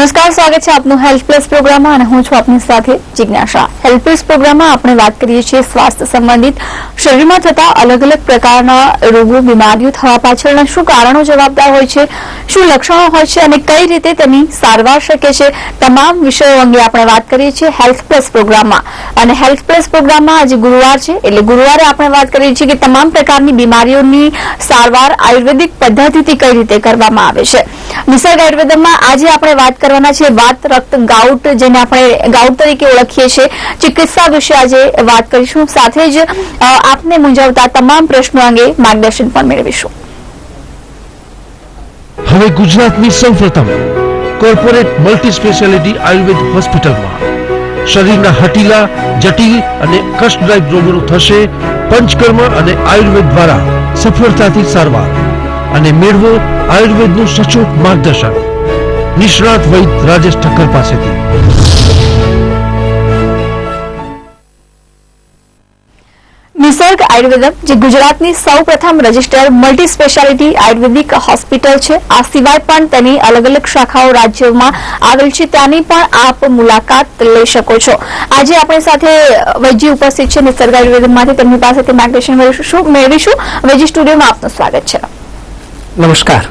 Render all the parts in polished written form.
નમસ્કાર, સ્વાગત છે આપનું હેલ્થ પ્લસ પ્રોગ્રામમાં અને હું છું આપની સાથે જિજ્ઞાસા। હેલ્થ પ્લસ પ્રોગ્રામમાં આપણે વાત કરીએ છીએ સ્વાસ્થ્ય સંબંધિત શરીરમાં થતા અલગ અલગ પ્રકારના રોગો, બીમારીઓ થવા પાછળના શું કારણો જવાબદાર હોય છે, શું લક્ષણો હોય છે અને કઈ રીતે તેની સારવાર શક્ય છે, તમામ વિષયો અંગે આપણે વાત કરીએ છીએ હેલ્થ પ્લસ પ્રોગ્રામમાં। અને હેલ્થ પ્લસ પ્રોગ્રામમાં આજે ગુરુવાર છે એટલે ગુરુવારે આપણે વાત કરીએ છીએ કે તમામ પ્રકારની બીમારીઓની સારવાર આયુર્વેદિક પદ્ધતિથી કઈ રીતે કરવામાં આવે છે। નિસર્ગ આયુર્વેદમાં આજે આપણે વાત કરવાના છે વાત, રક્ત, ગાઉટ, જેને આપણે ગાઉટ તરીકે ઓળખીએ છીએ, ચિકિત્સા વિશે આજે વાત કરીશું। સાથે જ આપને મૂંઝવતા તમામ પ્રશ્નો અંગે માર્ગદર્શન પણ મેળવીશું। હવે ગુજરાતની સૌપ્રથમ કોર્પોરેટ મલ્ટી સ્પેશિયાલિટી આયુર્વેદ હોસ્પિટલમાં શરીરના હઠીલા, જટિલ અને કષ્ટદાયક રોગોનું થશે પંચકર્મ અને આયુર્વેદ દ્વારા સફળતાથી સારવાર અને મેળવો આયુર્વેદનું સચોટ માર્ગદર્શન નિષ્ણાત વૈદ રાજેશ ઠક્કર પાસેથી। નિસર્ગ આયુર્વેદમ જે ગુજરાતની સૌપ્રથમ રજિસ્ટર્ડ મલ્ટી સ્પેશિયાલિટી આયુર્વેદિક હોસ્પિટલ છે, આ સિવાય પણ તેની અલગ અલગ શાખાઓ રાજ્યોમાં આવેલ છે, ત્યાંની પણ આપ મુલાકાત લઈ શકો છો। આજે આપણી સાથે વૈદ્ય ઉપસ્થિત છે નિસર્ગ આયુર્વેદમમાંથી, તેમની પાસેથી માર્ગદર્શન મેળવીશું। વૈદ્ય સ્ટુડિયોમાં આપનું સ્વાગત છે। નમસ્કાર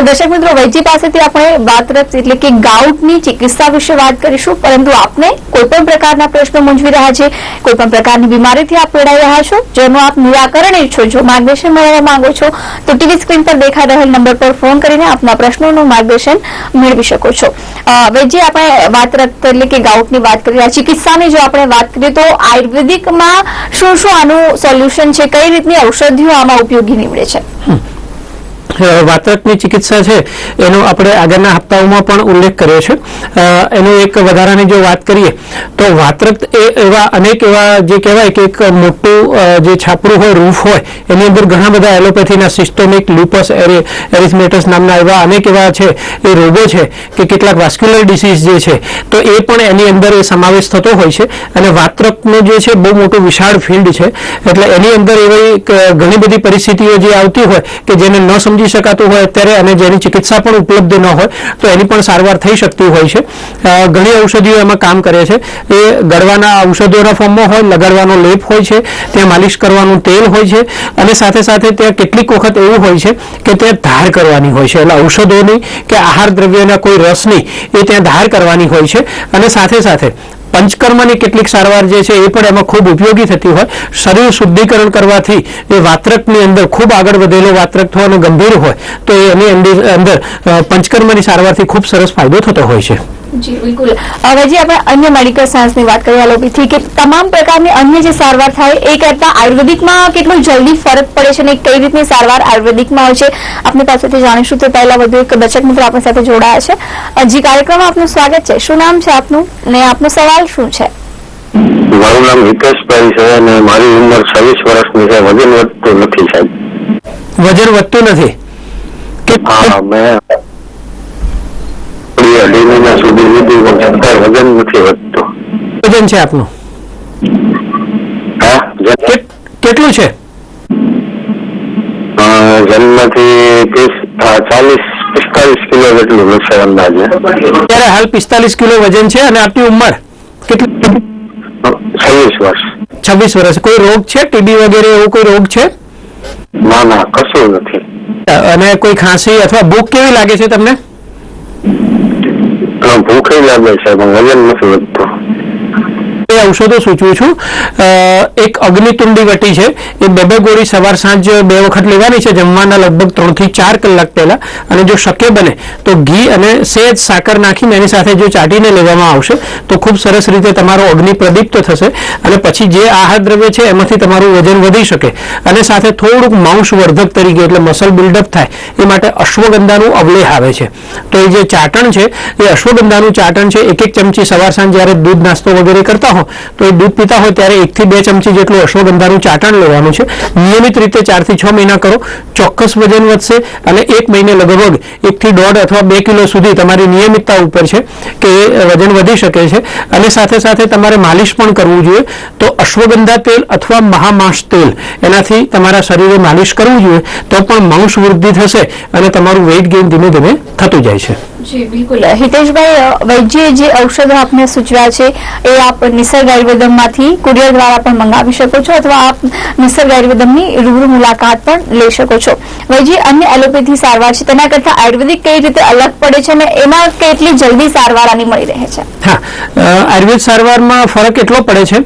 દર્શક મિત્રો, વૈદ્ય પાસેથી આપણે વાત એટલે કે ગાઉટની ચિકિત્સા વિશે વાત કરીશું, પરંતુ આપને કોઈ પણ પ્રકારના પ્રશ્નો મૂંઝવી રહ્યા છે, કોઈ પણ પ્રકારની બીમારીથી આપ પીડાઈ રહ્યા છો, જેનું આપ નિરાકરણ ઈચ્છો છો, માર્ગદર્શન મેળવવા માંગો છો, તો ટીવી સ્ક્રીન પર દેખાઈ રહેલ નંબર પર ફોન કરીને આપના પ્રશ્નોનું માર્ગદર્શન મેળવી શકો છો। વૈદ્ય, આપણે વાત એટલે કે ગાઉટની વાત કરી રહ્યા, ચિકિત્સાની જો આપણે વાત કરીએ તો આયુર્વેદિકમાં શું શું આનું સોલ્યુશન છે, કઈ રીતની ઔષધિઓ આમાં ઉપયોગી નીવડે છે? વાતરકની ચિકિત્સા છે એનો આપણે આગળના હપ્તાઓમાં પણ ઉલ્લેખ કર્યો છે। એનો એક વધારાની જો વાત કરીએ તો વાતરક એ એવા અનેક એવા જે કહેવાય કે એક મોટું જે છાપરું હોય, રૂફ હોય, એની અંદર ઘણા બધા એલોપેથીના સિસ્ટમિક, લ્યુપસ એરિથમેટસ નામના એવા અનેક એવા છે એ રોગો છે કે કેટલાક વાસ્ક્યુલર ડિસીઝ જે છે તો એ પણ એની અંદર એ સમાવેશ થતો હોય છે। અને વાતરકનું જે છે બહુ મોટું વિશાળ ફિલ્ડ છે, એટલે એની અંદર એવી ઘણી બધી પરિસ્થિતિઓ જે આવતી હોય કે જેને ન સમજી શકાતું હોય અત્યારે અને જેની ચિકિત્સા પણ ઉપલબ્ધ ન હોય તો એની પણ સારવાર થઈ શકતી હોય છે। ઘણી ઔષધિઓ એમાં કામ કરે છે, એ ગળવાના ઔષધોના ફોર્મમાં હોય, લગાડવાનો લેપ હોય છે, ત્યાં માલિશ કરવાનું તેલ હોય છે અને સાથે સાથે ત્યાં કેટલીક વખત એવું હોય છે કે ત્યાં ધાર કરવાની હોય છે, એટલે ઔષધોની કે આહાર દ્રવ્યના કોઈ રસની એ ત્યાં ધાર કરવાની હોય છે। અને સાથે સાથે પંચકર્મની કેટલીક સારવાર જે છે એ પણ એમાં ખૂબ ઉપયોગી થતી હોય। શરીર શુદ્ધિકરણ કરવાથી એ વાતરકની અંદર ખૂબ આગળ વધેલો વાતરક હોય અને ગંભીર હોય તો એની અંદર પંચકર્મની સારવારથી ખૂબ સરસ ફાયદો થતો હોય છે। જી બિલકુલ। હવે આપણે અન્ય મેડિકલ સાયન્સની વાત કરીએ એલોપેથી, કે તમામ પ્રકારની અન્ય જે સારવાર થાય એ કરતા આયુર્વેદિકમાં કેટલું જલ્દી ફરક પડે છે અને કઈ રીતની સારવાર આયુર્વેદિકમાં હોય છે, આપની પાસેથી જાણીશું। તો પહેલા વધુ એક દર્શક મિત્ર આપણી સાથે જોડાયા છે। જી, કાર્યક્રમમાં આપનું સ્વાગત છે। શું નામ છે આપનું ને આપનો સવાલ શું છે? મારું નામ હિતેશભાઈ છે અને મારી ઉંમર 26 વર્ષની છે। વજન વધતું નથી સાહેબ। વજન વધતું નથી? હા, મેં 2.5 મહિના સુધી લીધું પણ છતાં વજન નથી વધતું। વજન છે આપનું? હા, કેટલું છે? જન્મથી 40-45 કિલો જેટલું હશે અંદાજે। ત્યારે હાલ 45 કિલો વજન છે અને આપની ઉંમર કેટલી? 26 વર્ષ। 26 વર્ષ। કોઈ રોગ છે, ટીબી વગેરે એવો કોઈ રોગ છે? ના ના, કશું નથી। અને કોઈ ખાંસી અથવા ભૂખ કેવી લાગે છે તમને? ભૂખ લાગે છે પણ વજન નથી વધતું। ઔષધો સૂચવું છું। એક અગ્નિતુંડી વટી છે, એ 2 ગોળી સવાર સાંજ 2 વખત લેવાની છે, જમવાના લગભગ 3 થી 4 કલાક પહેલા। અને જો શક્ય બને તો ઘી અને સહેજ સાકર નાખીને એની સાથે જો ચાટીને લેવામાં આવશે તો ખૂબ સરસ રીતે તમારો અગ્નિ પ્રદીપ્ત થશે અને પછી જે આહાર દ્રવ્ય છે એમાંથી તમારું વજન વધી શકે। અને સાથે થોડુંક માંસવર્ધક તરીકે એટલે મસલ બિલ્ડઅપ થાય એ માટે અશ્વગંધાનું અવલેહ આવે છે, તો એ જે ચાટણ છે એ અશ્વગંધાનું ચાટણ છે, 1 ચમચી સવાર સાંજ જ્યારે દૂધ નાસ્તો વગેરે કરતા હો તો એ દૂધ પીતા હોય ત્યારે 1 થી 2 ચમચી જેટલું અશ્વગંધાનું ચાટણ લેવાનું છે। નિયમિત રીતે 4 થી 6 મહિના કરો, ચોક્કસ વજન વધશે અને 1 મહિને લગભગ 1 થી 1.5 અથવા 2 કિલો સુધી તમારી નિયમિતતા ઉપર છે કે વજન વધી શકે છે। અને સાથે સાથે તમારે માલિશ પણ કરવું જોઈએ, તો અશ્વગંધા તેલ અથવા મહામાંસ તેલ એનાથી તમારા શરીરે માલિશ કરવું જોઈએ તો પણ માંસ વૃદ્ધિ થશે અને તમારું વેઇટ ગેઇન ધીમે ધીમે થતું જાય છે। જી બિલકુલ હિતેશભાઈ, વૈદ્યએ જે ઔષધો આપને સૂચવ્યા છે એ આપ નિસર્ગ આયુર્વેદમમાંથી કુરિયર દ્વારા પણ મંગાવી શકો છો અથવા આપ નિસર્ગ આયુર્વેદમની રૂબરૂ મુલાકાત પણ લઈ શકો છો. વૈદ્ય, અન્ય એલોપેથી સારવાર છે તેના કરતા આયુર્વેદિક કઈ રીતે અલગ પડે છે અને એમાં કેટલી જલ્દી સારવાર આની મળી રહે છે? હા, આયુર્વેદ સારવારમાં ફરક એટલો પડે છે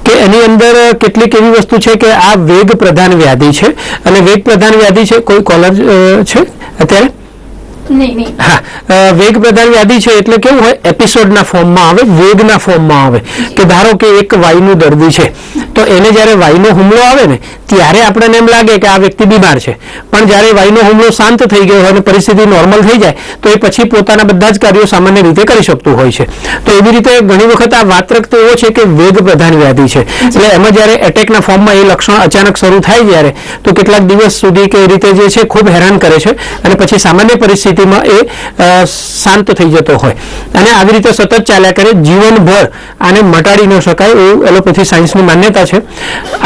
કે એની અંદર કેટલીક એવી વસ્તુ છે કે આ વેગ પ્રધાન વ્યાધિ છે અને વેગ પ્રધાન વ્યાધિ છે. કોઈ કોલર છે અત્યારે? હા, વેગ પ્રધાન વ્યાધિ છે એટલે કેવું હોય, એપિસોડના ફોર્મમાં આવે, વેગના ફોર્મમાં આવે. કે ધારો કે એક વાયુનું દર્દી છે તો એને જ્યારે વાયુનો હુમલો આવે ને ત્યારે આપણને એમ લાગે કે આ વ્યક્તિ બીમાર છે, પણ જ્યારે વાયુનો હુમલો શાંત થઈ ગયો હોય અને પરિસ્થિતિ નોર્મલ થઈ જાય તો એ પછી પોતાના બધા જ કાર્યો સામાન્ય રીતે કરી શકતું હોય છે. તો એવી રીતે ઘણી વખત આ વાતરક્ત એવો છે કે વેગ પ્રધાન વ્યાધિ છે એટલે એમાં જ્યારે એટેકના ફોર્મમાં એ લક્ષણ અચાનક શરૂ થાય જ્યારે તો કેટલાક દિવસ સુધી કે એ રીતે જે છે ખૂબ હેરાન કરે છે અને પછી સામાન્ય પરિસ્થિતિમાં એ શાંત થઈ જતો હોય અને આવી રીતે સતત ચાલ્યા કરે જીવનભર. આને મટાડી ન શકાય એવું એલોપેથી સાયન્સની માન્યતા છે.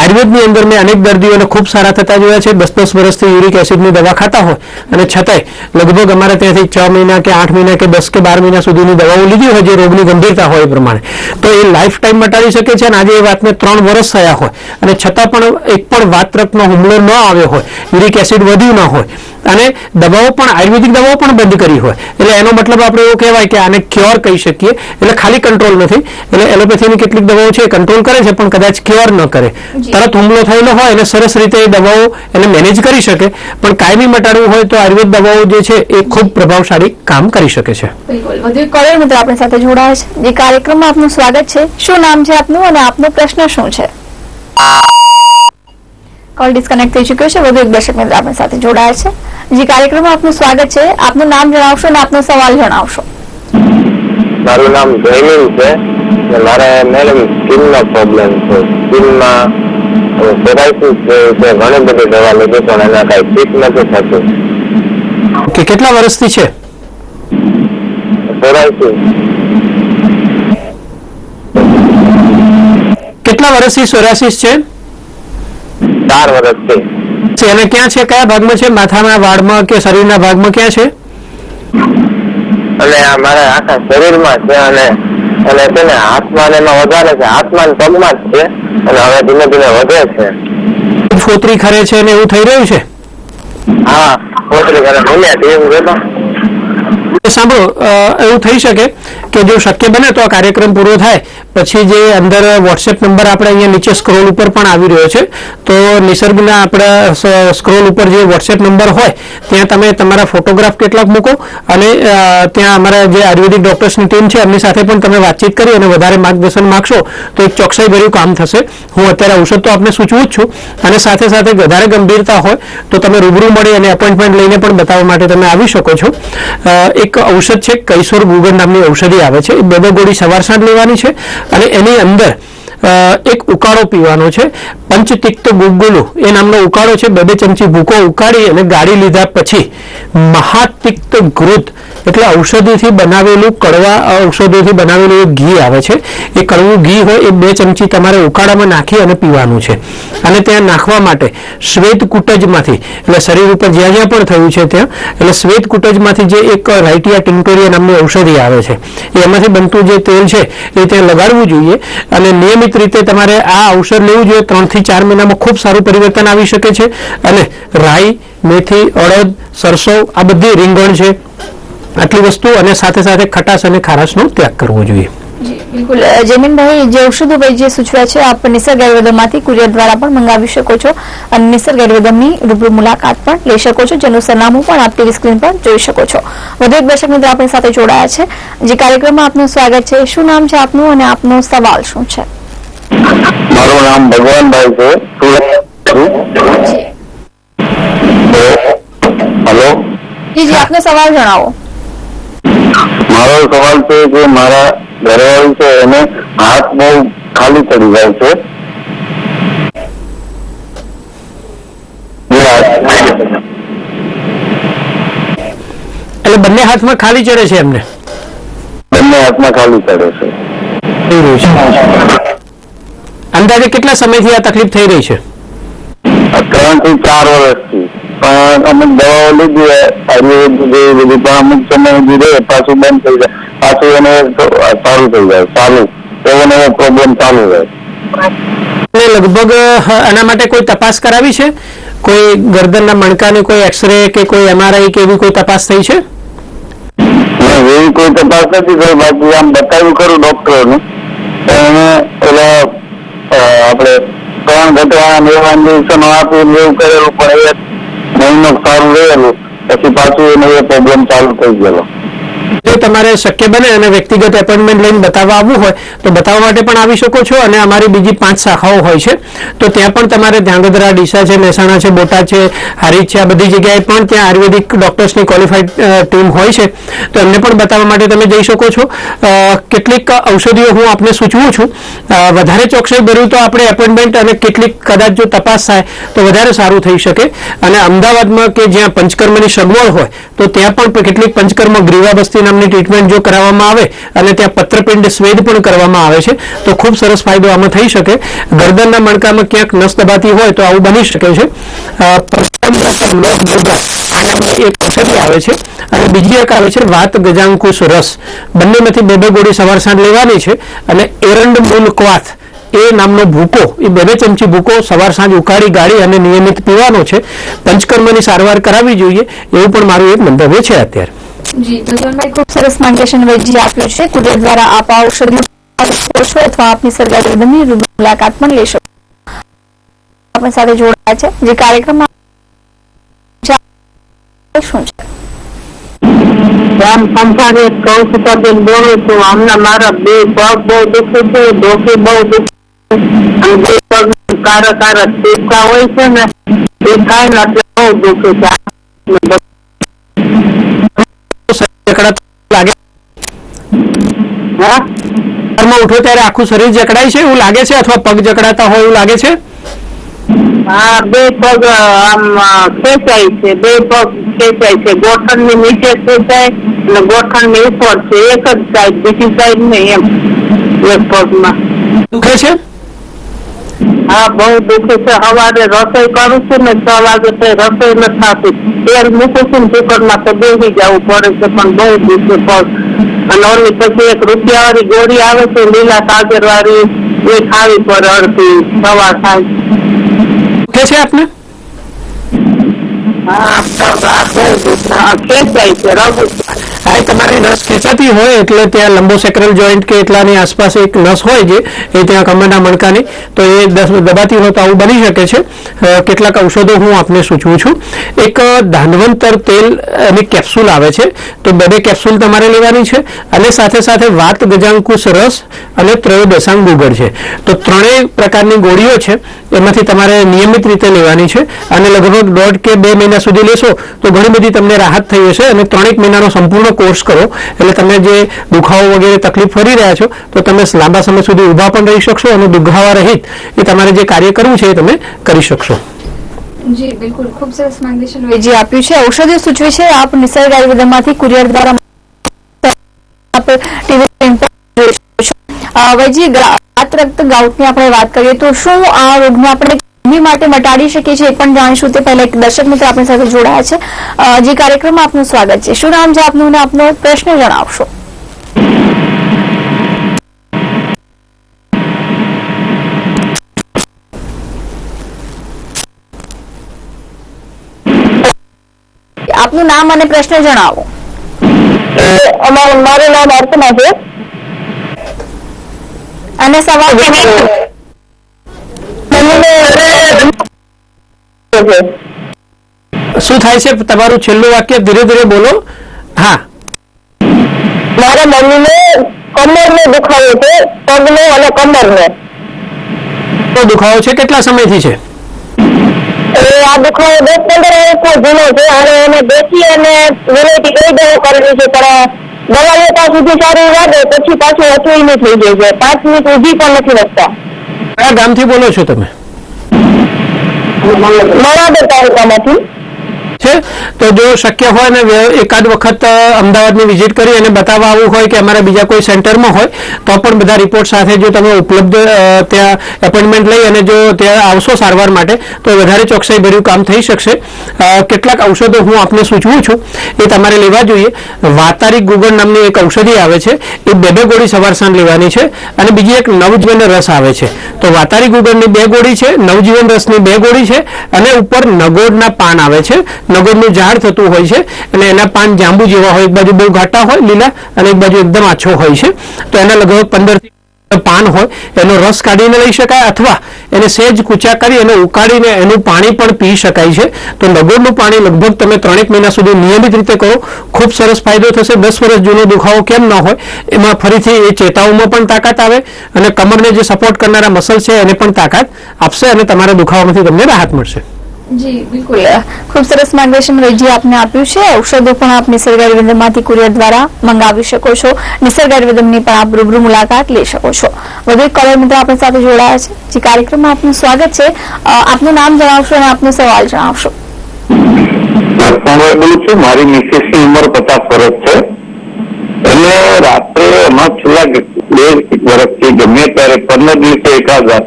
આયુર્વેદની અંદર મેં અનેક દર્દીઓને ખૂબ સારા થતા જોયા છે. 10-10 વર્ષથી યુરિક એસિડની દવા ખાતા હોય અને છતાંય લગભગ અમારે ત્યાંથી 6 મહિના કે 8 મહિના કે 10 કે 12 મહિના સુધીની દવાઓ લીધી હોય જે રોગની ગંભીરતા હોય એ પ્રમાણે, તો એ લાઈફ ટાઈમ મટાડી શકે છે. અને આજે એ વાતને 3 વર્ષ થયા હોય અને છતાં પણ એક પણ વાતરક્તનો હુમલો ન આવ્યો હોય, યુરિક એસિડ વધ્યું ન હોય અને દવાઓ પણ આયુર્વેદિક દવાઓ પણ બંધ કરી હોય, એટલે એનો મતલબ આપણે એવું કહેવાય કે આને ક્યોર કહી શકીએ. એટલે ખાલી કંટ્રોલ નથી, એટલે એલોપેથીની કેટલીક દવાઓ છે કંટ્રોલ કરે છે પણ કદાચ ક્યોર ન કરે. તરત હુમલો થયેલો હોય અને સરસ રીતે એ દવાઓ એને મેનેજ કરી શકે, પણ કાયમી મટાડવું હોય તો આયુર્વેદ દવાઓ જે છે એ ખૂબ પ્રભાવશાળી કામ કરી શકે છે. બિલકુલ. વધુ એક કોલર મિત્ર આપણી સાથે જોડાયા છે. જે કાર્યક્રમમાં આપનું સ્વાગત છે. શું નામ છે આપનું અને આપનો પ્રશ્ન શું છે? કોલ ડિસ્કનેક્ટ થઈ ચૂક્યો છે. વધુ એક દર્શક મિત્ર આપણી સાથે જોડાયા છે. જે કાર્યક્રમમાં આપનું સ્વાગત છે. આપનું નામ જણાવશો અને આપનો સવાલ જણાવશો. મારું નામ જયમીન છે અને મારે મેડમ સ્કિનનો પ્રોબ્લેમ છે. સ્કિનમાં સોરાયસિસ છે, ઘણી બધી દવા લીધી પણ એના કઈ ઠીક નથી થતું. કે કેટલા વર્ષથી છે સોરાયસિસ કેટલા વર્ષથી સોરાયસિસ છે? 4 વર્ષથી. અને ક્યાં છે, કયા ભાગમાં છે? માથાના વાળમાં કે શરીરના ભાગમાં ક્યાં છે? અને આ મારા આખા શરીરમાં છે અને છે ને હાથમાં એમાં વધારે છે, હાથમાં પગમાં જ છે અને હવે ધીમે ધીમે વધે છે. ફોતરી ખરે છે ને એવું થઈ રહ્યું છે? હા, ફોતરી કરે સાંભળો, એવું થઈ શકે કે જો શક્ય બને તો આ કાર્યક્રમ પૂરો થાય પછી જે અંદર વોટ્સએપ નંબર આપણે અહીંયા નીચે સ્ક્રોલ ઉપર પણ આવી રહ્યો છે, તો નિસર્ગના આપણા સ્ક્રોલ ઉપર જે વોટ્સએપ નંબર હોય ત્યાં તમે તમારા ફોટોગ્રાફ કેટલાક મૂકો અને ત્યાં અમારા જે આયુર્વેદિક ડોક્ટર્સની ટીમ છે એમની સાથે પણ તમે વાતચીત કરી અને વધારે માર્ગદર્શન માગશો તો એક ચોકસાઈભર્યું કામ થશે. હું અત્યારે ઔષધ તો આપને સૂચવું જ છું અને સાથે સાથે વધારે ગંભીરતા હોય તો તમે રૂબરૂ મળી અને એપોઇન્ટમેન્ટ લઈને પણ બતાવવા માટે તમે આવી શકો છો. એક ઔષધ છે કૈશોર ગુગળ નામની ઔષધિ આવે છે, એ 2 ગોળી સવાર સાંજ લેવાની છે અને એની અંદર એક ઉકાળો પીવાનો છે. પંચતિક્ત ગુગુલુ એ નામનો ઉકાળો છે. 2 ચમચી ભૂકો ઉકાળી અને ગાળી લીધા પછી મહાતિક્ત ઘૃત એટલે ઔષધિથી બનાવેલું કડવા ઔષધોથી બનાવેલું એક ઘી આવે છે. એ કડવું ઘી હોય એ 2 ચમચી તમારે ઉકાળામાં નાખી અને પીવાનું છે. અને ત્યાં નાખવા માટે શ્વેત કુટજમાંથી એટલે શરીર ઉપર જ્યાં જ્યાં પણ થયું છે ત્યાં એટલે શ્વેત કુટજમાંથી જે એક રાઇટિયા ટિંક્ટોરિયા નામની ઔષધિ આવે છે એમાંથી બનતું જે તેલ છે એ ત્યાં લગાડવું જોઈએ અને નિયમિત રીતે તમારે આ ઔષધ લેવું જોઈએ. 3 થી 4 મહિનામાં ખૂબ સારું પરિવર્તન આવી શકે છે. અને રાઈ, મેથી, અડદ, સરસો આ બધી રીંગણ છે, આટલી વસ્તુ અને સાથે સાથે ખટાશ અને ખારાશનો ત્યાગ કરવો જોઈએ. બિલકુલ. જમીનભાઈ, જે ઔષધો જે સૂચવ્યા છે આપ નિસર્ગ આયુર્વેદમાંથી કુરિયર દ્વારા પણ મંગાવી શકો છો અને નિસર્ગ આયુર્વેદમની રૂબરૂ મુલાકાત પણ લઈ શકો છો, જેનું સરનામું પણ આપ ટીવી સ્ક્રીન પર જોઈ શકો છો. વધુ એક દર્શક મિત્ર આપણી સાથે જોડાયા છે. જે કાર્યક્રમમાં આપનું સ્વાગત છે. શું નામ છે આપનું અને આપનો સવાલ શું છે? મારું નામ ભગવાનભાઈ છે. હેલો. જી, આપનો સવાલ જણાવો. મારો સવાલ છે કે મારા ઘરવાળી છે એને હાથ બહુ ખાલી પડી જાય છે. એટલે બંને હાથમાં ખાલી ચડે છે એમને? બંને હાથમાં ખાલી ચડે છે. અંદાજે કેટલા સમયથી આ તકલીફ થઈ રહી છે? 3 થી 4 વર્ષથી. પણ અમુક દવાઓ લીધી આયુર્વેદ જેવી બધી, પણ અમુક સમય સુધી રહે પાછું બંધ થઈ જાય, પાછું એને સારું થઈ જાય, ચાલુ એવો ને એવો પ્રોબ્લેમ ચાલુ રહે. લગભગ આના માટે કોઈ તપાસ કરાવી છે? કોઈ ગરદનના મણકાની કોઈ એક્સરે કે કોઈ MRI કે એવી કોઈ તપાસ થઈ છે? એવી કોઈ તપાસ નથી થઈ, બાકી આમ બતાવ્યું ખરું ડોક્ટરોને, એને પેલા આપણે 3 ઘટવાના એવા ઇન્જેક્શનો આપીને એવું કરેલું, પણ એ મહિનો સારું રહેલું, પછી પાછું એને એ પ્રોબ્લેમ ચાલુ થઈ ગયેલો. જો તમારે શક્ય બને અને વ્યક્તિગત એપોઇન્ટમેન્ટ લઈને બતાવવા આવવું હોય તો બતાવવા માટે પણ આવી શકો છો. અને અમારી બીજી 5 શાખાઓ હોય છે, તો ત્યાં પણ તમારે ધ્રાંગધ્રા, ડીસા છે, મહેસાણા છે, બોટાદ છે, હારીજ છે, આ બધી જગ્યાએ પણ ત્યાં આયુર્વેદિક ડોક્ટર્સની ક્વોલિફાઈડ ટીમ હોય છે, તો એમને પણ બતાવવા માટે તમે જઈ શકો છો. કેટલીક ઔષધિઓ હું આપને સૂચવું છું. વધારે ચોકસાઈ ભર્યું તો આપણે એપોઇન્ટમેન્ટ અને કેટલીક કદાચ જો તપાસ થાય તો વધારે સારું થઈ શકે. અને અમદાવાદમાં કે જ્યાં પંચકર્મની સગવડ હોય તો ત્યાં પણ કેટલીક પંચકર્મ ગ્રીવાબસ્તી નામની ટ્રીટમેન્ટ જો કરાવવામાં આવે અને ત્યાં પત્રપિંડ સ્વેદ પણ કરવામાં આવે છે તો ખૂબ સરસ ફાયદો આમાં થઈ શકે. ગરદનના મણકામાં ક્યાંક નસ દબાતી હોય તો આવું બની શકે છે. એક ઔષધિ આવે છે અને બીજી એક આવે છે વાત ગજાંકુશ રસ. બંનેમાંથી 2 ગોળી સવાર સાંજ લેવાની છે. અને એરંડ મૂલ ક્વાથ એ નામનો ભૂકો, એ 2 ચમચી ભૂકો સવાર સાંજ ઉકાળી ગાળી અને નિયમિત પીવાનો છે. પંચકર્મની સારવાર કરાવવી જોઈએ એવું પણ મારું એક મંતવ્ય છે અત્યારે. જી બિલકુલ, ખૂબ સરસ માર્ગદર્શન વૈદ્યજી આપ્યું છે. કુદરત દ્વારા આપ આ ઔષધિ અથવા આપની સરકારી દરની મુલાકાત પણ લઈ શકો. આપણી સાથે જોડાયા છે જે કાર્યક્રમમાં શું છે? રામ સંભાળે કૌશિકાબેન બોલું છું. હમણાં મારા 2 પગ બહુ દુખે છે, ડોકી બહુ દુખે છે, અને 2 પગ કારા કારા ટીપકા હોય છે ને એ થાય ને એટલે બહુ દુખે છે. લાગે ઉઠો ત્યારે આખું શરીર જકડાય છે એવું લાગે છે, અથવા પગ જકડાતા હોય એવું લાગે છે? હા, 2 પગ આમ ખેંચાય છે, 2 પગ ખેંચાય છે. ગોઠણ ની નીચે ખેંચાય અને ગોઠણ ની ઉપર છે, એક જ સાઈડ, બીજી સાઈડ નહીં, એમ એક પગમાં દુખે છે. હા, બહુ દુખે છે. સવારે રસોઈ કરું છું ને 6 વાગે તો રસોઈ નથી થતી. તેલ મૂકું છું ને કુકરમાં તો બેસી જવું પડે છે, પણ બહુ દુખે પગ. અને ઓલી પછી એક રૂપિયાવાળી ગોળી આવે છે લીલા કાગર વાળી, એ ખાવી પડે અડધી સવાર સાંજ. દુખે છે આપને? હા, ખેંચાય છે, રગું. હા, તમારી નસ ખેંચાતી હોય એટલે ત્યાં લંબોસેક્રલ જોઈન્ટ કે એટલાની આસપાસ એક નસ હોય જે એ ત્યાં કમરના મણકાની, તો એ દબાતી હોય તો આવું બની શકે છે. કેટલાક ઔષધો હું આપને સૂચવું છું. એક ધાન્વંતર તેલ એની કેપ્સ્યુલ આવે છે, તો 2 કેપ્સ્યુલ તમારે લેવાની છે. અને સાથે સાથે વાત ગજાંકુશ રસ અને ત્રયોદશાંગ ગુગળ છે. તો 3 પ્રકારની ગોળીઓ છે, એમાંથી તમારે નિયમિત રીતે લેવાની છે. અને લગભગ 1.5 કે 2 મહિના સુધી લેશો તો ઘણી બધી તમને રાહત થઈ હશે. અને 3 મહિનાનો સંપૂર્ણ કોર્સ કરો એટલે તમે જે દુખાવો વગેરે તકલીફ ફરી રહ્યા છો તો તમે લાંબા સમય સુધી ઊભા પણ રહી શકશો અને દુખાવા રહિત એ તમારે જે કાર્ય કરવું છે એ તમે કરી શકશો. જી બિલકુલ, ખૂબ સરસ માર્ગદર્શન વૈદ્યજી આપ્યું છે. ઔષધિ સૂચવે છે આપ નિસર્ગ આયુર્વેદમાંથી કુરિયર દ્વારા વૈદ્યજી વાત રક્ત ગાઉટની આપણે વાત કરીએ તો શું આ રોગને આપણે ગરમી માટે મટાડી શકીએ છીએ એ પણ જાણીશું. તે પહેલા એક દર્શક મિત્ર આપણી સાથે જોડાયા છે. જે કાર્યક્રમમાં આપનું સ્વાગત છે. શું નામ છે આપનું અને આપનો પ્રશ્ન જણાવશો? આપનું નામ અને પ્રશ્ન જણાવો. મારું નામ અર્ચના છે. અને સવાલ શું થાય છે તમારું છેલ્લું વાક્ય ધીરે ધીરે બોલો. હા, મારા મમ્મીને કમરનો દુખાવો છે, પગનો અને કમરનો. તો દુખાવો છે કેટલા સમયથી છે? આ દુખાવો 10-15 વર્ષનો જૂનો છે અને એને બેસી અને વેરાયટી કઈ દવા કરેલી છે, પણ દવા લેતા સુધી સારું લાગે પછી પાછું હતું થઈ જાય છે. 5 મિનિટ ઊભી પણ નથી રાખતા. કયા ગામથી બોલો છો તમે? નવાદર તાલુકામાંથી. છે. તો જો શક્ય હોય ને એકાદ વખત અમદાવાદની વિઝિટ કરી અને બતાવવા આવવું હોય કે અમારા બીજા કોઈ સેન્ટરમાં હોય તો પણ બધા રિપોર્ટ સાથે જો તમે ઉપલબ્ધ ત્યાં એપોઇન્ટમેન્ટ લઈ અને જો ત્યાં આવશો સારવાર માટે તો વધારે ચોકસાઈભર્યું કામ થઈ શકશે. કેટલાક ઔષધો હું આપને સૂચવું છું એ તમારે લેવા જોઈએ. વાતારી ગુગળ નામની એક ઔષધિ આવે છે, એ 2 ગોળી સવાર સાંજ લેવાની છે. અને બીજી એક નવજીવન રસ આવે છે. તો વાતારી ગુગળની 2 ગોળી છે, નવજીવન રસની 2 ગોળી છે અને ઉપર નગોડના પાન આવે છે. નગોડનું ઝાડ થતું હોય છે અને એના પાન જાંબુ જેવા હોય, એક બાજુ બહુ ઘાટા હોય લીલા અને એક બાજુ એકદમ આછો હોય છે. તો એના લગભગ 15 પાન હોય એનો રસ કાઢીને લઈ શકાય અથવા એને સહેજ કૂચા કરી અને ઉકાળીને એનું પાણી પણ પી શકાય છે. તો નગોડનું પાણી લગભગ તમે 3 મહિના સુધી નિયમિત રીતે કરો, ખૂબ સરસ ફાયદો થશે. 10 વર્ષ જૂનો દુખાવો કેમ ન હોય, એમાં ફરીથી એ ચેતાઓમાં પણ તાકાત આવે અને કમરને જે સપોર્ટ કરનારા મસલ છે એને પણ તાકાત આપશે અને તમારા દુખાવામાંથી તમને રાહત મળશે. જી બિલકુલ, ખૂબ સરસ માર્ગદર્શન વૈદ્ય આપને આપ્યું છે. ઔષધો પણ આપ નિસર્ગ આયુર્વેદમાંથી કુરિયર દ્વારા મંગાવી શકો છો. નિસર્ગ આયુર્વેદની પણ આપ રૂબરૂ મુલાકાત લઈ શકો છો. વધુ એક કોલર મિત્ર આપણી સાથે જોડાયા છે. જે કાર્યક્રમમાં આપનું સ્વાગત છે. આપનું નામ જણાવશો અને આપનો સવાલ જણાવશો. બોલું છું. મારી મિસેસની ઉંમર 50 વર્ષ છે. અને રાત્રે એમાં છેલ્લા 2 વર્ષથી ગમે ત્યારે 15 દિવસે એકાદ વાર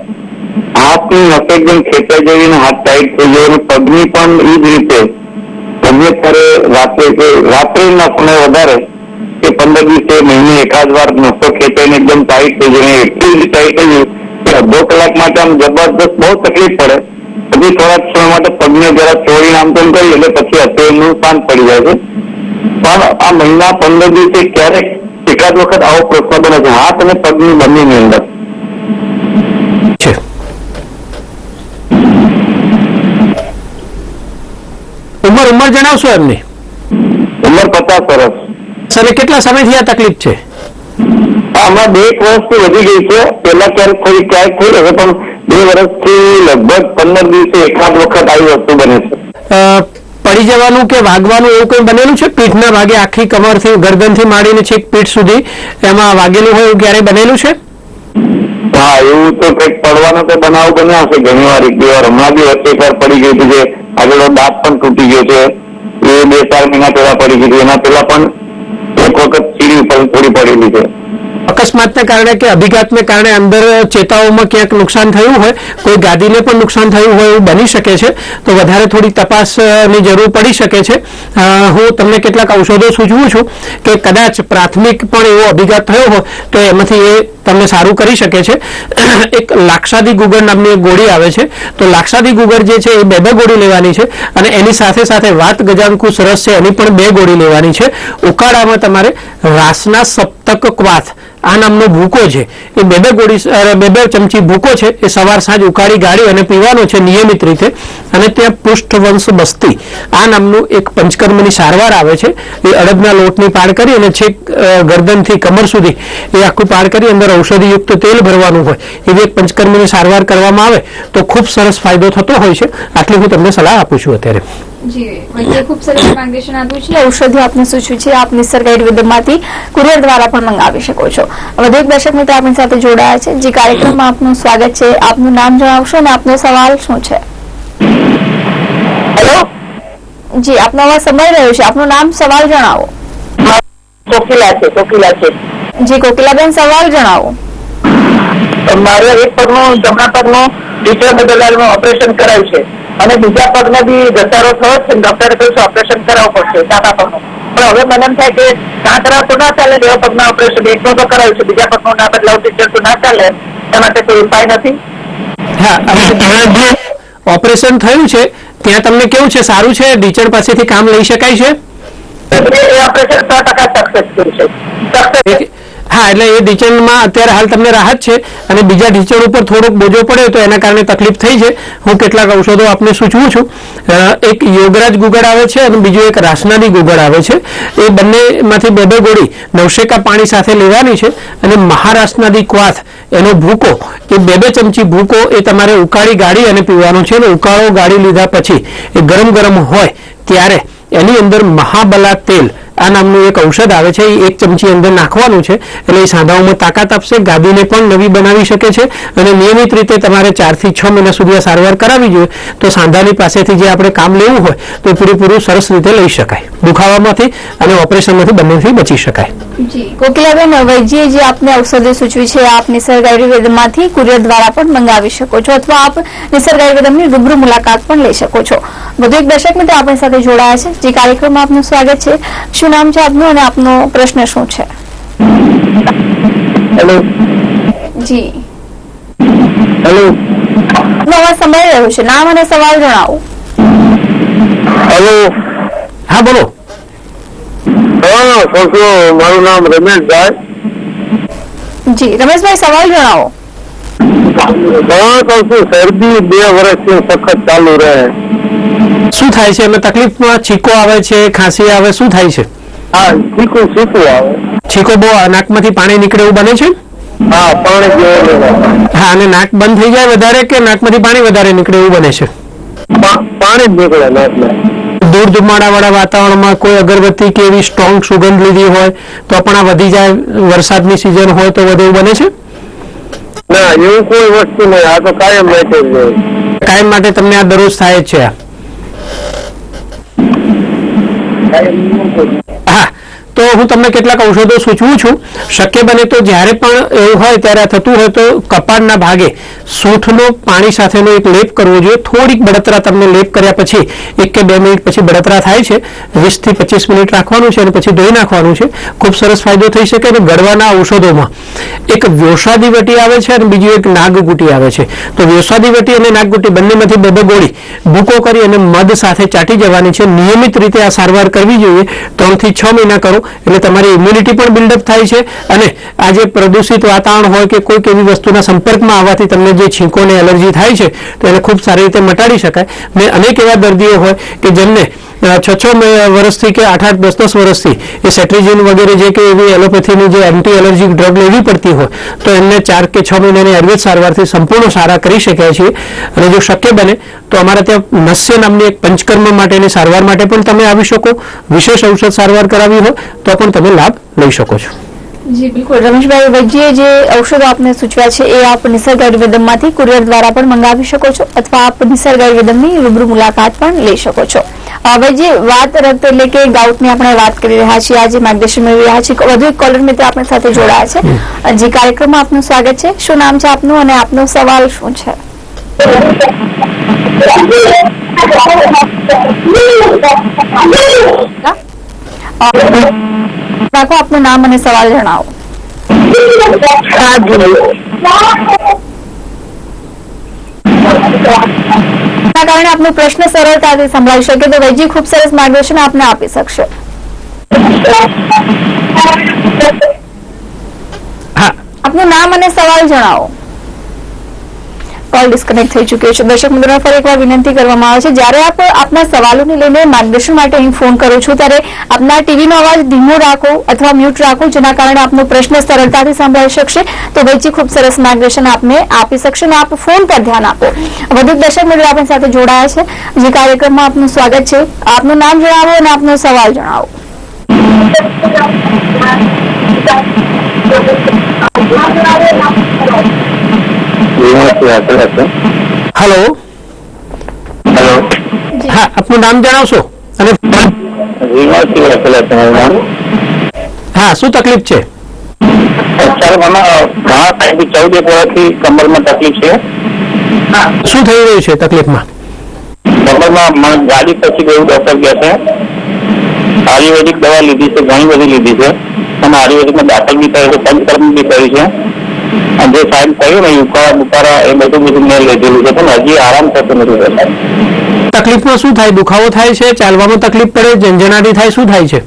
હાથની નસ એકદમ ખેંચાઈ જવી ને હાથ ટાઈટ થઈ જાય અને પગની પણ એ જ રીતે ગમે ત્યારે રાત્રે નસને વધારે કે 15 દિવસે મહિને એકાદ વાર નસો ખેંચાઈને એકદમ ટાઈટ થઈ જાય, એટલી જ ટાઈટ થઈ ગઈ કે અડધો કલાક માટે આમ જબરદસ્ત બહુ તકલીફ પડે. પછી થોડાક સમય માટે પગને જરા ચોળીને આમ તેમ કરી એટલે પછી અત્યારનું શાંત પડી જાય છે. પણ આ મહિના 15 દિવસે ક્યારેક એકાદ વખત આવો પ્રશ્ન બને છે હાથ અને પગની બંનેની અંદર. ઉંમર જણાવશો એમની? ઉંમર 50 વર્ષ. અને કેટલા સમયથી આ તકલીફ છે? હમણાં 2 વર્ષથી વધી ગઈ છે. પેલા ક્યારેક થઈ હશે પણ 2 વર્ષથી લગભગ 15 દિવસે એકાદ વખત આવી વસ્તુ બને છે. પડી જવાનું કે વાગવાનું એવું કંઈ બનેલું છે? પીઠના ભાગે આખી કમરથી ગરદનથી માંડીને છેક પીઠ સુધી એમાં વાગેલું હોય એવું ક્યારેય બનેલું છે? હા, એવું તો કંઈક પડવાનો તો બનાવ બન્યા હશે ઘણી વાર. 1-2 વાર હમણાં બી વચ્ચે એકવાર પડી ગઈ હતી જે આગળ દાંત પણ તૂટી ગયો છે. એ 2-4 મહિના પહેલા પડી ગઈ હતી. એના પહેલા પણ એક વખત સીડી ઉપર થોડી પડેલી છે. અકસ્માતને કારણે કે અભિઘાતને કારણે અંદર ચેતાઓમાં ક્યાંક નુકસાન થયું હોય, કોઈ ગાદીને પણ નુકસાન થયું હોય એવું બની શકે છે. તો વધારે થોડી તપાસની જરૂર પડી શકે છે. હું તમને કેટલાક ઔષધો સૂચવું છું કે કદાચ પ્રાથમિક પણ એવો અભિઘાત થયો હોય તો એમાંથી એ તમને સારું કરી શકે છે. એક લાક્ષાદી ગુગળ નામની એક ગોળી આવે છે. તો લાક્ષાદી ગુગળ જે છે એ 2 ગોળી લેવાની છે અને એની સાથે સાથે વાત ગજાંકુશ રસ છે એની પણ 2 ગોળી લેવાની છે. ઉકાળામાં તમારે રાસના સપ્તક ક્વાથ આ નામનો ભૂકો છે એ 2 ગોળી 2 ચમચી ભૂકો છે એ સવાર સાંજ ઉકાળી ગાળી અને પીવાનો છે નિયમિત રીતે. અને ત્યાં પુષ્ઠવંશ બસ્તી આ નામનું એક પંચકર્મની સારવાર આવે છે. એ અડદના લોટની પાડ કરી અને છેક ગરદનથી કમર સુધી એ આખું પાડ કરી અંદર ઔષધિયુક્ત તેલ ભરવાનું હોય એવી એક પંચકર્મની સારવાર કરવામાં આવે તો ખૂબ સરસ ફાયદો થતો હોય છે. આટલી હું તમને સલાહ આપું છું અત્યારે. જી, ખૂબ સરસ માર્ગદર્શન આપ્યું છે. ઔષધિ આપને સૂચવ્યું છે. આપ નિસર્ગ આયુર્વેદમાંથી કુરિયર દ્વારા પણ મંગાવી શકો છો. વધુ એક દર્શક મિત્ર આપણી સાથે જોડાયા છે. જે કાર્યક્રમમાં આપનું સ્વાગત છે. આપનું નામ જણાવશો અને આપનો સવાલ શું છે? હેલો, જી આપનો અવાજ સંભળાઈ રહ્યો છે. આપનું નામ, સવાલ જણાવો. કોકિલા છે. જી કોકિલાબેન, સવાલ જણાવો. મારે એક પગનું જમણા પગનું ટીચર બદલવાનું ઓપરેશન કરાયું છે અને બીજા પગને બી ઘસારો થયો છે. ડોક્ટરે કહ્યું છે ઓપરેશન કરાવવું પડશે ડાબા પગનું. પણ હવે મને એમ થાય કે ના કરાવ તો ના ચાલે. 2 પગના ઓપરેશન એકનું તો કરાયું છે, બીજા પગનું ના બદલાવ ટીચર તો ના ચાલે. એ માટે કોઈ ઉપાય નથી? હા, ઓપરેશન થયું છે ત્યાં તમને કેવું છે? સારું છે? ટીચર પાસેથી કામ લઈ શકાય છે? એ ઓપરેશન 100% સક્સેસફુલ છે. હા, એટલે એ ઢીંચણમાં અત્યારે હાલ તમને રાહત છે અને બીજા ઢીંચણ ઉપર થોડોક બોજો પડ્યો તો એના કારણે તકલીફ થઈ છે. હું કેટલાક ઔષધો આપને સૂચવું છું. એક યોગરાજ ગુગળ આવે છે અને બીજું એક રાસનાદી ગુગળ આવે છે. એ બંનેમાંથી 2 ગોળી નવશેકા પાણી સાથે લેવાની છે અને મહારાસનાદી ક્વાથ એનો ભૂકો એ 2 ચમચી ભૂકો એ તમારે ઉકાળી ગાળી અને પીવાનો છે. અને ઉકાળો ગાળી લીધા પછી એ ગરમ હોય ત્યારે એની અંદર મહાબલા તેલ આ નામનું એક ઔષધ આવે છે. એ 1 ચમચી અંદર નાખવાનું છે એટલે એ સાંધાઓમાં તાકાત આપશે, ગાદીને પણ નવી બનાવી શકે છે. અને નિયમિત રીતે તમારે 4 થી 6 મહિના સુધી આ સારવાર કરાવવી જોઈએ તો સાંધાની પાસેથી જે આપણે કામ લેવું હોય તો પૂરેપૂરું સરસ રીતે લઈ શકાય. દુખાવામાંથી અને ઓપરેશનમાંથી બંનેથી બચી શકાય. જી કોકિલાબેન, વૈદ્યએ જે આપને ઔષધિ સૂચવી છે આપ નિસર્ગ આયુર્વેદમાંથી કુરિયર દ્વારા પણ મંગાવી શકો છો અથવા આપ નિસર્ગ આયુર્વેદની રૂબરૂ મુલાકાત પણ લઈ શકો છો. વધુ એક દર્શક મિત્ર આપણી સાથે જોડાયા છે. જે કાર્યક્રમમાં આપનું સ્વાગત છે. શું નામ છે આપનું અને આપનો પ્રશ્ન શું છે? હેલો જી હેલો આપનો અવાજ સંભળાઈ રહ્યો છે. નામ અને સવાલ જણાવો. હેલો. હા બોલો. હા મારું નામ રમેશભાઈ. જી રમેશભાઈ, સવાલ જણાવો. શરદી 2 વર્ષથી સખત ચાલુ રહે. શું થાય છે? એમાં તકલીફમાં છીકો આવે છે, ખાંસી આવે, શું થાય છે? હા, શીખું આવે. છીકો બહુ નાકમાંથી પાણી નીકળે એવું બને છે? હા, પાણી જેવું. હા, અને નાક બંધ થઈ જાય વધારે કે નાકમાંથી પાણી વધારે નીકળે એવું બને છે? પાણી જ નીકળે નાકમાં. ધૂળ ધુમાડા વાળા વાતાવરણમાં કોઈ અગરબત્તી કે એવી સ્ટ્રોંગ સુગંધ લીધી હોય તો પણ આ વધી જાય, વરસાદની સિઝન હોય તો વધે એવું બને છે? ના, એવું કોઈ વસ્તુ નહીં. આ તો કાયમ માટે જ હોય. કાયમ માટે તમને આ દરરોજ થાય જ છે? હા, તો હું તમને કેટલાક ઔષધો સૂચવું છું. શક્ય બને તો જ્યારે પણ એવું હોય ત્યારે આ થતું હોય તો કપાળના ભાગે સૂંઠનો પાણી સાથેનો એક લેપ કરવો જોઈએ. થોડીક બળતરા તમને લેપ કર્યા પછી 1 કે 2 મિનિટ પછી બળતરા થાય છે, 20 થી 25 મિનિટ રાખવાનું છે અને પછી ધોઈ નાખવાનું છે. ખૂબ સરસ ફાયદો થઈ શકે. અને ગળવાના ઔષધોમાં એક વ્યોસાદી વટી આવે છે અને બીજું એક નાગગુટી આવે છે. તો વ્યોસાદી વટી અને નાગગુટી બંનેમાંથી 2 ગોળી ભૂકો કરી અને મધ સાથે ચાટી જવાની છે. નિયમિત રીતે આ સારવાર કરવી જોઈએ. 3 થી 6 મહિના કરો એટલે તમારી ઇમ્યુનિટી પણ બિલ્ડઅપ થાય છે. અને આ જે પ્રદૂષિત વાતાવરણ હોય કે કોઈક એવી વસ્તુના સંપર્કમાં આવવાથી તમને જે છીંકો ને એલર્જી થાય છે તો એને ખૂબ સારી રીતે મટાડી શકાય. મેં અનેક એવા દર્દીઓ હોય કે જેમને 6 વર્ષથી કે 8 10 વર્ષથી એ સેટ્રીજીન વગેરે જે કે એવી એલોપેથીની જે એન્ટી એલર્જીક ડ્રગ લેવી પડતી હોય તો એમને 4 કે 6 મહિનાની આયુર્વેદ સારવારથી સંપૂર્ણ સારા કરી શકાય છે. અને જો શક્ય બને તો અમારા ત્યાં નસ્ય નામની એક પંચકર્મ માટેની સારવાર માટે પણ તમે આવી શકો. વિશેષ ઔષધ સારવાર કરાવી હોય તો પણ તમે લાભ લઈ શકો છો. જી બિલકુલ રમેશભાઈ, વૈદ્યએ જે ઔષધો આપને સૂચવ્યા છે એ આપ નિસર્ગ આયુર્વેદમમાંથી કુરિયર દ્વારા પણ મંગાવી શકો છો અથવા આપ નિસર્ગ આયુર્વેદમની રૂબરૂ મુલાકાત પણ લઈ શકો છો. વૈદ્ય, વાત રક્ત એટલે કે ગાઉટની આપણે વાત કરી રહ્યા છીએ, આજે માર્ગદર્શન મેળવી રહ્યા છીએ. વધુ એક કોલર મિત્ર આપણી સાથે જોડાયા છે. જે કાર્યક્રમમાં આપનું સ્વાગત છે. શું નામ છે આપનું અને આપનો સવાલ શું છે? રાખો, આપનું નામ અને સવાલ જણાવો. કારણે આપનો પ્રશ્ન સરળતાથી સંભળાવી શકે તો વૈદ્ય ખૂબ સરસ માર્ગદર્શન આપને આપી શકશે. આપનું નામ અને સવાલ જણાવો. કોલ ડિસ્કનેક્ટ થઈ ચૂક્યો છે. દર્શક મિત્રોને ફરી એકવાર વિનંતી કરવામાં આવે છે, જ્યારે આપ આપના સવાલોને લઈને માર્ગદર્શન માટે અહીં ફોન કરો છો ત્યારે આપના ટીવીનો અવાજ ધીમો રાખો અથવા મ્યુટ રાખો, જેના કારણે આપનો પ્રશ્ન સરળતાથી સાંભળાઈ શકશે. તો વૈદ્ય ખૂબ સરસ માર્ગદર્શન આપને આપી શકશે અને આપ ફોન પર ધ્યાન આપો. વધુ દર્શક મિત્રો આપણી સાથે જોડાયા છે. જે કાર્યક્રમમાં આપનું સ્વાગત છે. આપનું નામ જણાવો અને આપનો સવાલ જણાવો. હેલો. હેલો. હા, આપનું નામ જણાવશો અને હા શું તકલીફ છે? ઘણા ટાઈમથી 14 વર્ષથી કમરમાં તકલીફ છે. શું થઈ રહ્યું છે તકલીફમાં? કમરમાં ગાડી પછી ગયું, ડોક્ટર કહે છે. આયુર્વેદિક દવા લીધી છે, ઘણી બધી લીધી છે અને આયુર્વેદિકમાં દાખલ બી કર્યો છે, પંચકર્મ બી કર્યું છે. અને જે સાહેબ કહ્યું ને ઉકાળા બુકારા એ બધું મેં લીધેલું છે પણ હજી આરામ થતો નથી. તકલીફમાં શું થાય? દુખાવો થાય છે, ચાલવામાં તકલીફ પડે, ઝંઝણાટી થાય, શું થાય છે?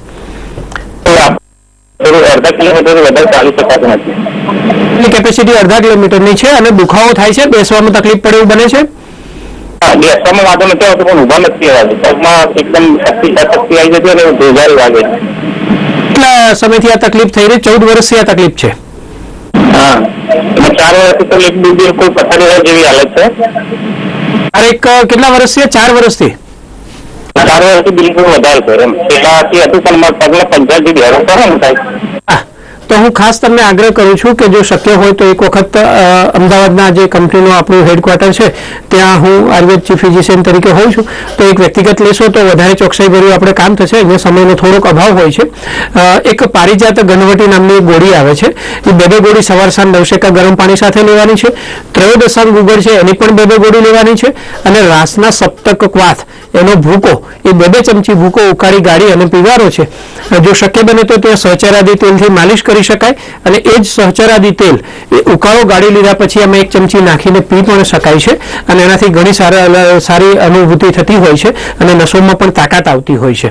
થોડું અડધા કિલોમીટર વધારે ચાલી શકાતું નથી. એટલી કેપેસિટી અડધા કિલોમીટરની છે અને દુખાવો થાય છે, બેસવામાં તકલીફ પડે એવું બને છે? બેસવામાં વાંધો નથી આવતો પણ ઉભા નથી આવતું. પગમાં એકદમ શક્તિ આવી જતી અને ધોજારી વાગે. કેટલા સમયથી આ તકલીફ થઈ રહી? 14 વર્ષથી આ તકલીફ છે? હા, અને 4 વર્ષથી તો બિલકુલ પથારી જેવી હાલત છે. અરે કેટલા વર્ષથી? 4 વર્ષથી? સારવારથી બિલકુલ વધારે છે એમ પેલાથી હતું પણ મારા પગલા 50 જેવી હેરો કરે ને સાહેબ. તો હું ખાસ તમને આગ્રહ કરું છું કે જો શક્ય હોય તો એક વખત અમદાવાદના જે કંપનીનું આપણું હેડક્વાર્ટર છે ત્યાં હું આયુર્વેદ ચીફ ફિઝિશિયન તરીકે હોઉં છું, તો એક વ્યક્તિગત લેશો તો વધારે ચોકસાઈભર્યું આપણે કામ થશે. અહીંયા સમયનો થોડોક અભાવ હોય છે. એક પારિજાત ઘનવટી નામની એક ગોળી આવે છે, એ બે ગોળી સવાર સાંજ નવશેકા ગરમ પાણી સાથે લેવાની છે. ત્રયોદશાંગ ગુગળ છે એની પણ બે ગોળી લેવાની છે. અને રાસના સપ્તક ક્વાથ એનો ભૂકો, એ બે ચમચી ભૂકો ઉકાળી ગાળી અને પીવાનો છે. જો શક્ય બને તો તે સહચરાદી તેલથી માલિશ કરી શકાય અને એ જ સહચરાદી તેલ એ ઉકાળો ગાળી લીધા પછી આમાં એક ચમચી નાખીને પી પણ શકાય છે અને એનાથી ઘણી સારી અનુભૂતિ થતી હોય છે અને નસોમાં પણ તાકાત આવતી હોય છે.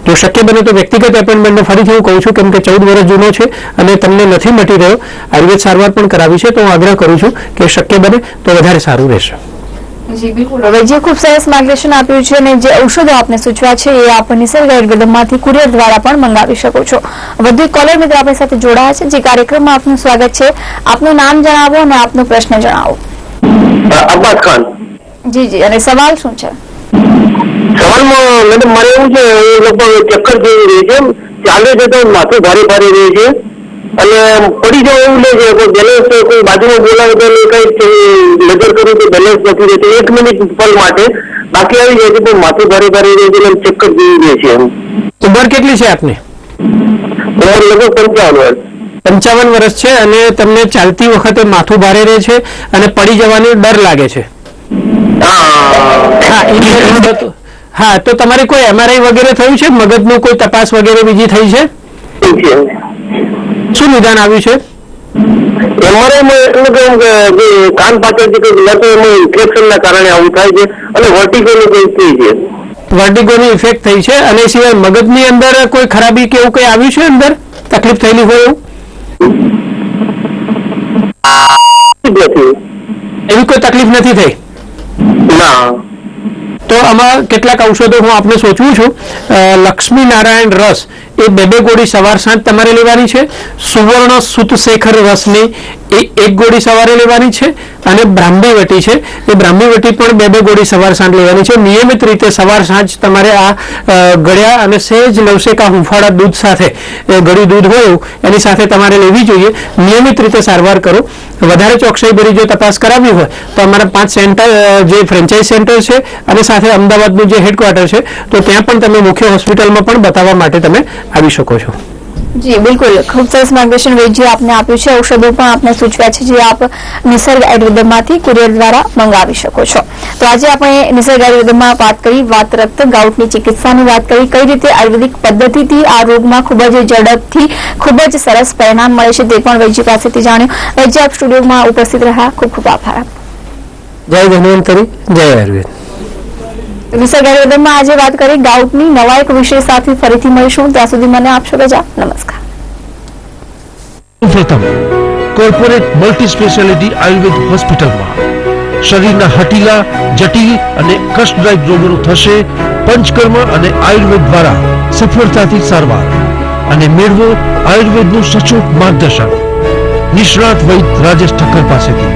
જો શક્ય બને તો વ્યક્તિગત એપોઇન્ટમેન્ટને ફરીથી હું કહું છું, કેમ કે 14 વર્ષ જૂનો છે અને તમને નથી મટી રહ્યો, આયુર્વેદ સારવાર પણ કરાવી છે, તો હું આગ્રહ કરું છું કે શક્ય બને તો વધારે સારું રહેશે. જી બિલકુલ. હવે જે ખૂબ સરસ માર્ગદર્શન આપ્યું છે અને જે ઔષધો આપને સૂચવ્યા છે એ આપ નિસર્ગ આયુર્વેદમાંથી કુરિયર દ્વારા પણ મંગાવી શકો છો. વધુ એક કોલર મિત્ર આપણી સાથે જોડાયા છે. જે કાર્યક્રમમાં આપનું સ્વાગત છે. આપનું નામ જણાવો અને આપનો પ્રશ્ન જણાવો. અબ્બાસ ખાન. જી જી. અને સવાલ શું છે? સવાલમાં મેડમ મારે એવું છે, એ લગભગ ચક્કર જેવી રહી છે, ચાલે છે તો માથું ભારે ભારે રહે છે અને પડી જાય એવું લે છે. કોઈ બેલેન્સ કોઈ બાજુમાં બોલાવે તો કઈ નજર કરું તો બેલેન્સ નથી રહેતું 1 મિનિટ પલ માટે, બાકી આવી જાય છે પણ માથું ભારે ભારે રહે છે અને ચક્કર જેવી રહે છે. એમ ઉંમર કેટલી છે આપને? ઉંમર લગભગ 55 વર્ષ. 55 વર્ષ છે અને તમને ચાલતી વખતે માથું ભારે રહે છે અને પડી જવાનો ડર લાગે છે. હા, તો તમારે કોઈ MRI વગેરે થયું છે? મગજનું કોઈ તપાસ વગેરે બીજી થઈ છે? શું નિદાન આવ્યું છે? કાન પાછળથી ઇન્ફેક્શનના કારણે આવું થાય છે અને વર્ટિગોની કોઈ થઈ છે. વર્ટિગોની ઇફેક્ટ થઈ છે અને એ સિવાય મગજની અંદર કોઈ ખરાબી કે એવું કંઈ આવ્યું છે? અંદર તકલીફ થયેલી હોય એવું? એવી કોઈ તકલીફ નથી થઈ? ના. તો આમાં કેટલાક ઔષધો હું આપને સૂચવું છું. લક્ષ્મી નારાયણ રસ એ બે ગોળી સવાર સાંજ તમારે લેવાની છે. સુવર્ણ સુતશેખર રસની એ એક ગોળી સવારે લેવાની છે. અને બ્રાહ્મીવટી છે, એ બ્રાહ્મીવટી પણ બે ગોળી સવાર સાંજ લેવાની છે. નિયમિત રીતે સવાર સાંજ તમારે આ ગળ્યા અને સહેજ નવશેકા હુંફાળા દૂધ સાથે, ગળ્યું દૂધ હોય એની સાથે તમારે લેવી જોઈએ. નિયમિત રીતે સારવાર કરો. વધારે ચોકસાઈભરી જો તપાસ કરાવવી હોય તો અમારા 5 સેન્ટર જે ફ્રેન્ચાઇઝ સેન્ટર છે અને સાથે અમદાવાદનું જે હેડક્વાર્ટર છે તો ત્યાં પણ તમે મુખ્ય હોસ્પિટલમાં પણ બતાવવા માટે તમે આવી શકો છો. જી બિલકુલ. ખૂબ સરસ માર્ગદર્શન વૈદ્ય આપને આપ્યું છે. ઔષધો પણ આપને સૂચવ્યા છે જે આપ નિસર્ગ આયુર્વેદમાંથી કુરિયર દ્વારા મંગાવી શકો છો. તો આજે આપણે નિસર્ગ આયુર્વેદમાં વાત કરી, વાત રક્ત ગાઉટની ચિકિત્સાની વાત કરી, કઈ રીતે આયુર્વેદિક પદ્ધતિથી આ રોગમાં ખૂબ જ ઝડપથી ખૂબ જ સરસ પરિણામ મળે છે તે પણ વૈદ્ય પાસેથી જાણ્યું. વૈદ્ય આપ સ્ટુડિયોમાં ઉપસ્થિત રહ્યા, ખૂબ ખૂબ આભાર. જય ધન્વંતરી, જય આયુર્વેદ. નિસર્ગ આયુર્વેદમાં આજે વાત કરી ગાઉટની. નવા એક વિષય સાથે ફરીથી મળીશું. ત્યાં સુધી મને આપશો રજા. નમસ્કાર. પ્રથમ કોર્પોરેટ મલ્ટી સ્પેશિયાલિટી આયુર્વેદ હોસ્પિટલમાં શરીરના હઠીલા, જટિલ અને કષ્ટદાયક રોગોનું થશે પંચકર્મ અને આયુર્વેદ દ્વારા સફળતાથી સારવાર અને મેળવો આયુર્વેદનું સચોટ માર્ગદર્શન નિષ્ણાત વૈદ્ય રાજેશ ઠક્કર પાસેથી.